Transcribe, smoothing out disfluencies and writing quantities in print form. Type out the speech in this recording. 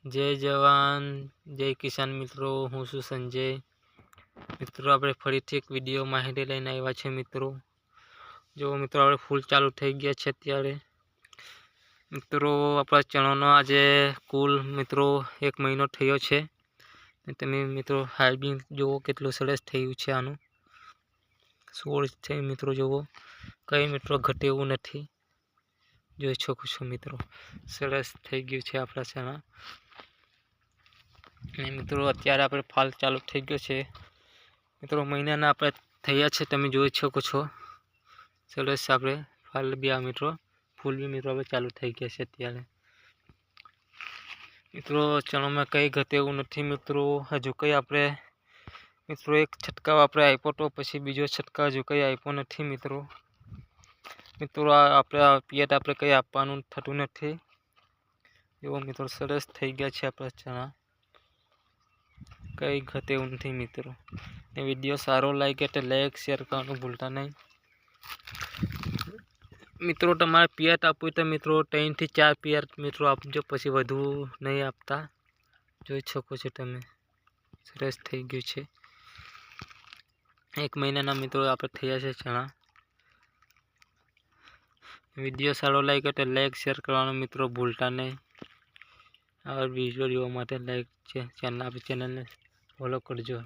जय जवान जय किसान मित्रों, हूँ छुं संजय। मित्रों આપણે ફરીથી એક વિડીયો માહિતી લઈને આવ્યા છે। જો મિત્રો આપણે ફૂલ ચાલુ થઈ ગયા છે અત્યારે। મિત્રો આપણા ચણાનો આજે કુલ મિત્રો 1 મહિનો થયો છે। તમે મિત્રો હાર્બિંગ જોવો કેટલું સરસ થયું છે। આનું 16 છે મિત્રો, જોવો કઈ મિત્રો ઘટે એવું નથી। જોઈ શકો છો મિત્રો, સરસ થઈ ગયું છે આપણા ચણા। મિત્રો અત્યારે આપણે ફાલ ચાલુ થઈ ગયો છે। મિત્રો મહિનાના આપણે થયા છે, તમે જોઈ શકો છો સરસ આપણે ફાલ બી આ મિત્રો ફૂલ બી મિત્રો આપણે ચાલુ થઈ ગયા છે અત્યારે। મિત્રો ચણામાં કઈ ઘટે એવું નથી મિત્રો। હજુ કઈ આપણે મિત્રો એક છંટકાવ આપણે આપ્યો તો પછી બીજો છંટકાવ હજુ કઈ આપ્યો નથી મિત્રો। મિત્રો આપણે પિયત આપણે કઈ આપવાનું થતું નથી। એવો મિત્રો સરસ થઈ ગયા છે આપણા ચણા, કઈ ઘટે એવું નથી મિત્રો। એ વિડીયો સારો લાગે તો લાઈક શેર કરવાનું ભૂલતા નહીં મિત્રો। તમારે પિયત આપવું તો મિત્રો 3 થી 4 પિયત મિત્રો આપજો, પછી વધુ નહીં આપતા। જોઈ શકો છો તમે, સરસ થઈ ગયું છે। 1 મહિનાના મિત્રો આપણે થયા છે ચણા। વિડીયો સારો લાગે તો લાઈક શેર કરવાનું મિત્રો ભૂલતા નહીં। આ વિડીયો જોવા માટે લાઈક ચેનલને ફોલો કરજો।